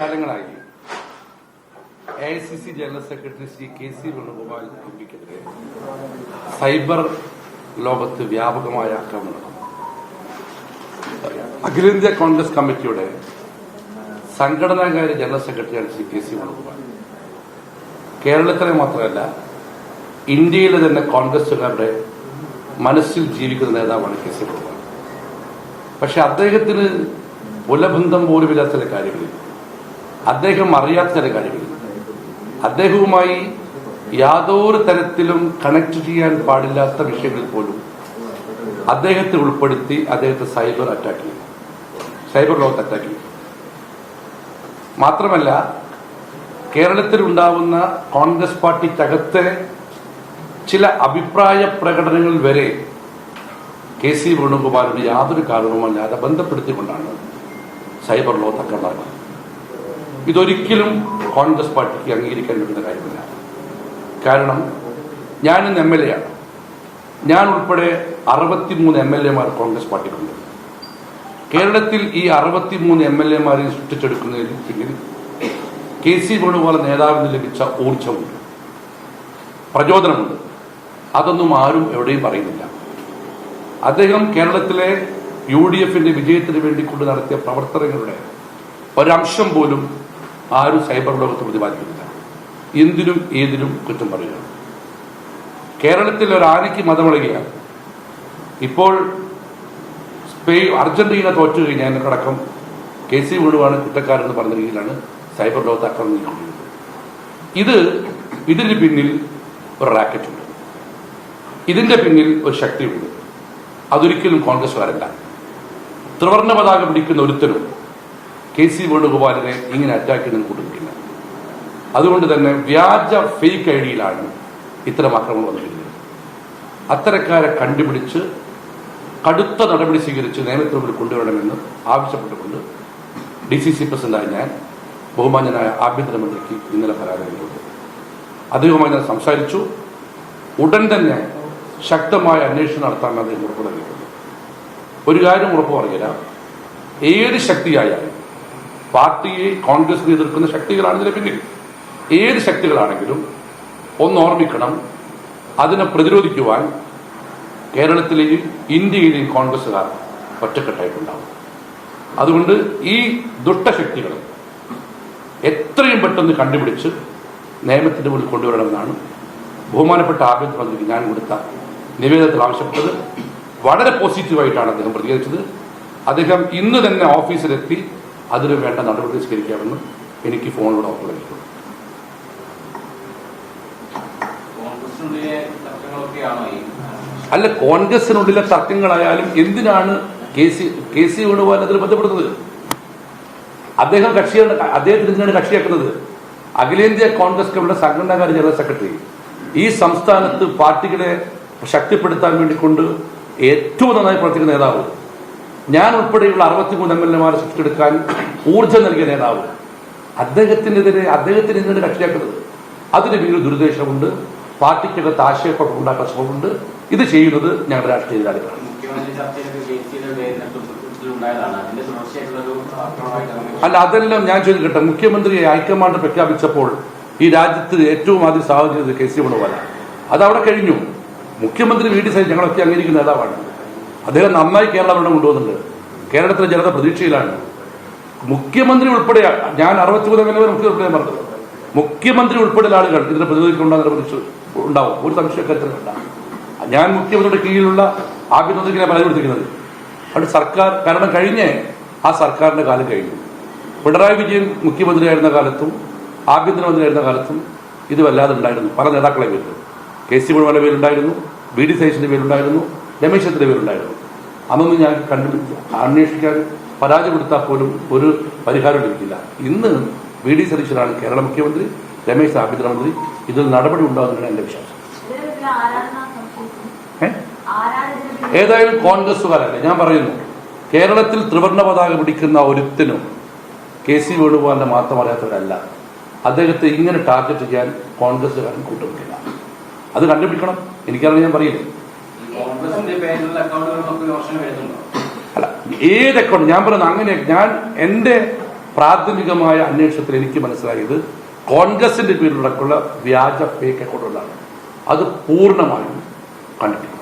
കാലങ്ങളായി AICC general secretary Shri KC Venugopal എംപിക്കെതിരെ cyber ലോകത്ത് വ്യാപകമായ ആക്രമണം നടന്നു. അഖിലേന്ത്യാ കോൺഗ്രസ് കമ്മിറ്റിയുടെ സംഘടനാകാര്യ ജനറൽ സെക്രട്ടറിയാണ് ശ്രീ KC വേണുഗോപാൽ. കേരളത്തിലെ മാത്രമല്ല ഇന്ത്യയിലെ തന്നെ കോൺഗ്രസുകാരുടെ മനസ്സിൽ ജീവിക്കുന്ന നേതാവാണ് KC വേണുഗോപാൽ. പക്ഷെ അദ്ദേഹത്തിന് കുലബന്ധം പോലുമില്ലാത്ത ചില കാര്യങ്ങളിൽ, അദ്ദേഹം അറിയാത്ത ചില കാര്യങ്ങളിൽ, അദ്ദേഹവുമായി യാതൊരു തരത്തിലും കണക്ട് ചെയ്യാൻ പാടില്ലാത്ത വിഷയങ്ങളിൽ പോലും അദ്ദേഹത്തെ ഉൾപ്പെടുത്തി അദ്ദേഹത്തെ സൈബർ ലോകത്ത് അറ്റാക്ക് ചെയ്യും. മാത്രമല്ല കേരളത്തിലുണ്ടാവുന്ന കോൺഗ്രസ് പാർട്ടിക്കകത്തെ ചില അഭിപ്രായ പ്രകടനങ്ങൾ വരെ KC വേണുഗോപാലിന് യാതൊരു കാരണവുമല്ലാതെ ബന്ധപ്പെടുത്തിക്കൊണ്ടാണ് സൈബർ ലോകത്ത് ആക്രമണം. ഇതൊരിക്കലും കോൺഗ്രസ് പാർട്ടിക്ക് അംഗീകരിക്കാൻ പറ്റുന്ന കാര്യമില്ല. കാരണം ഞാനിന്ന് MLA ആണ്. ഞാൻ ഉൾപ്പെടെ 63 MLA-മാർ കോൺഗ്രസ് പാർട്ടിക്കുണ്ട്. കേരളത്തിൽ ഈ 63 MLA-മാരെ സൃഷ്ടിച്ചെടുക്കുന്നതിന് പിന്നിൽ KC വേണുഗോപാൽ നേതാവിന് ലഭിച്ച ഊർജ്ജമുണ്ട്, പ്രചോദനമുണ്ട്. അതൊന്നും ആരും എവിടെയും പറയുന്നില്ല. അദ്ദേഹം കേരളത്തിലെ UDF-ന്റെ വിജയത്തിന് വേണ്ടി കൊണ്ട് നടത്തിയ പ്രവർത്തനങ്ങളുടെ ഒരംശം പോലും ആരും സൈബർ ലോകത്ത് പ്രതിപാദിക്കുന്നില്ല. എന്തിനും ഏതിനും കുറ്റം പറയുക. കേരളത്തിൽ ഒരു ആനയ്ക്ക് മതമിളകിയാണ്. ഇപ്പോൾ അർജന്റീന തോറ്റു കഴിഞ്ഞാൽ എന്നടക്കം KC വേണുഗോപാൽ കുറ്റക്കാരെന്ന് പറഞ്ഞ രീതിയിലാണ് സൈബർ ലോകത്ത് ആക്രമിക്കുന്നത്. ഇതിന് പിന്നിൽ ഒരു റാക്കറ്റുണ്ട്, ഇതിന്റെ പിന്നിൽ ഒരു ശക്തിയുണ്ട്. അതൊരിക്കലും കോൺഗ്രസ്സുകാരല്ല. ത്രിവർണ്ണ പതാക പിടിക്കുന്ന ഒരുത്തരും KC വേണുഗോപാലിനെ ഇങ്ങനെ അറ്റാക്ക് ചെയ്യുന്നതിന് കൂട്ടുനിൽക്കില്ല. അതുകൊണ്ട് തന്നെ വ്യാജ ഫേക്ക് ഐഡിയിലാണ് ഇത്തരം ആക്രമണം വന്നിരിക്കുന്നത്. അത്തരക്കാരെ കണ്ടുപിടിച്ച് കടുത്ത നടപടി സ്വീകരിച്ച് നിയമത്തിന് മുമ്പിൽ കൊണ്ടുവരണമെന്ന് ആവശ്യപ്പെട്ടുകൊണ്ട് DCC പ്രസിഡന്റായി ഞാൻ ബഹുമാന്യനായ ആഭ്യന്തരമന്ത്രിക്ക് ഇന്നലെ പരാതി നൽകിയിട്ടുണ്ട്. അദ്ദേഹവുമായി ഞാൻ സംസാരിച്ചു. ഉടൻ തന്നെ ശക്തമായ അന്വേഷണം നടത്താൻ അദ്ദേഹം ഉറപ്പ് നൽകിയിട്ടുണ്ട്. ഒരു കാര്യം ഉറപ്പ് പറഞ്ഞില്ല, ഏത് ശക്തിയായാലും പാർട്ടിയെ കോൺഗ്രസിനെ എതിർക്കുന്ന ശക്തികളാണ് ഇതിന് പിന്നിൽ. ഏത് ശക്തികളാണെങ്കിലും ഒന്ന് ഓർമ്മിക്കണം, അതിനെ പ്രതിരോധിക്കുവാൻ കേരളത്തിലെയും ഇന്ത്യയിലെയും കോൺഗ്രസുകാർ ഒറ്റക്കെട്ടായിട്ടുണ്ടാവും. അതുകൊണ്ട് ഈ ദുഷ്ടശക്തികൾ എത്രയും പെട്ടെന്ന് കണ്ടുപിടിച്ച് നിയമത്തിന്റെ മുന്നിൽ കൊണ്ടുവരണമെന്നാണ് ബഹുമാനപ്പെട്ട ആഭ്യന്തരമന്ത്രിക്ക് ഞാൻ കൊടുത്ത നിവേദനത്തിൽ ആവശ്യപ്പെട്ടത്. വളരെ പോസിറ്റീവായിട്ടാണ് അദ്ദേഹം പ്രതികരിച്ചത്. അദ്ദേഹം ഇന്ന് തന്നെ ഓഫീസിലെത്തി അതിന് വേണ്ട നടപടി സ്വീകരിക്കാമെന്ന് എനിക്ക് ഫോണിലൂടെ ഉറപ്പ് നൽകിയിട്ടുണ്ട്. അല്ല, കോൺഗ്രസിനുള്ളിലെ തർക്കങ്ങളായാലും എന്തിനാണ് KC വേണുഗോപാൽ അതിൽ ബന്ധപ്പെടുന്നത്? അദ്ദേഹം അദ്ദേഹത്തിന് എന്തിനാണ് കക്ഷിയാക്കുന്നത്? അഖിലേന്ത്യാ കോൺഗ്രസ് കമ്മിറ്റിയുടെ സംഘടനാകാര്യ ജനറൽ സെക്രട്ടറി, ഈ സംസ്ഥാനത്ത് പാർട്ടികളെ ശക്തിപ്പെടുത്താൻ വേണ്ടിക്കൊണ്ട് ഏറ്റവും നന്നായി പ്രവർത്തിക്കുന്ന നേതാവ്, ഞാൻ ഉൾപ്പെടെയുള്ള 63 MLA-മാരെ സൃഷ്ടിച്ചെടുക്കാൻ ഊർജ്ജം നൽകിയ നേതാവ്, അദ്ദേഹത്തിന് എന്തിനാണ് കക്ഷിയാക്കുന്നത്? അതിന് പിന്നിൽ ദുരുദ്ദേശമുണ്ട്, പാർട്ടിക്കകത്ത് ആശയക്കുഴപ്പം ഉണ്ടാക്കാൻ ശ്രമമുണ്ട്. ഇത് ചെയ്യുന്നത് ഞങ്ങളുടെ രാഷ്ട്രീയ എതിരാളികളാണ്. അല്ല, അതെല്ലാം ഞാൻ ചോദിക്കട്ടെ, മുഖ്യമന്ത്രിയെ ഹൈക്കമാൻഡ് പ്രഖ്യാപിച്ചപ്പോൾ ഈ രാജ്യത്ത് ഏറ്റവും ആദ്യം സാഹചര്യം KC വേണുഗോപാലാണ്. അതവിടെ കഴിഞ്ഞു. മുഖ്യമന്ത്രി VD സതീശൻ ഞങ്ങളൊക്കെ അംഗീകരിക്കുന്ന നേതാവാണ്. അദ്ദേഹം നന്നായി കേരളം ഇവിടെ കൊണ്ടുപോകുന്നുണ്ട്. കേരളത്തിലെ ജനത പ്രതീക്ഷയിലാണ്. മുഖ്യമന്ത്രി ഉൾപ്പെടെ, ഞാൻ 63 MLA മുഖ്യമന്ത്രി പറഞ്ഞത്, മുഖ്യമന്ത്രി ഉൾപ്പെടെ ആളുകൾ ഇതിനെ പ്രതിരോധിക്കുന്നുണ്ടാകുന്ന പ്രതീക്ഷ ഉണ്ടാവും. ഒരു സംശയക്കാര്യത്തിലുണ്ട. ഞാൻ മുഖ്യമന്ത്രിയുടെ കീഴിലുള്ള ആഭ്യന്തരമന്ത്രിയെ പരാതിപ്പെടുത്തിക്കുന്നത് അവിടെ സർക്കാർ, കാരണം കഴിഞ്ഞ് ആ സർക്കാരിന്റെ കാലം കഴിഞ്ഞു. പിണറായി വിജയൻ മുഖ്യമന്ത്രിയായിരുന്ന കാലത്തും ആഭ്യന്തരമന്ത്രിയായിരുന്ന കാലത്തും ഇത് വല്ലാതെ ഉണ്ടായിരുന്നു. പല നേതാക്കളെ പേരിൽ KC വേണുഗോപാലിന്റെ പേരുണ്ടായിരുന്നു, VD സതീശന്റെ പേരുണ്ടായിരുന്നു, രമേശ് ചെന്നിത്തലയുടെ പേരുണ്ടായിരുന്നു. അതൊന്നും ഞാൻ കണ്ടുപിടിച്ചു അന്വേഷിക്കാൻ പരാജയപ്പെടുത്താൽ പോലും ഒരു പരിഹാരം ലഭിക്കില്ല. ഇന്ന് VD സതീശനാണ് കേരള മുഖ്യമന്ത്രി, രമേശ് ആഭ്യന്തരമന്ത്രി. ഇതിൽ നടപടി ഉണ്ടാകുന്നതാണ് എന്റെ വിശ്വാസം. ഏതായാലും കോൺഗ്രസുകാരല്ലേ, ഞാൻ പറയുന്നു, കേരളത്തിൽ ത്രിവർണ്ണ പതാക പിടിക്കുന്ന ഒരുത്തിനും KC വേണുഗോപാലിന്റെ മാത്രം അറിയാത്തവരല്ല. അദ്ദേഹത്തെ ഇങ്ങനെ ടാർഗറ്റ് ചെയ്യാൻ കോൺഗ്രസുകാരൻ കൂട്ടുനിൽക്കില്ല. അത് കണ്ടുപിടിക്കണം. എനിക്കറിയാം, ഞാൻ പറയില്ല. അല്ല, ഏത് അക്കൗണ്ട് ഞാൻ പറയുന്നത് അങ്ങനെ, ഞാൻ എന്റെ പ്രാഥമികമായ അന്വേഷണത്തിൽ എനിക്ക് മനസ്സിലായത് കോൺഗ്രസിന്റെ പേരിലടക്കമുള്ള വ്യാജ ഫേക്ക് അക്കൗണ്ടുകളാണ്. അത് പൂർണ്ണമായും കണ്ടിട്ടില്ല.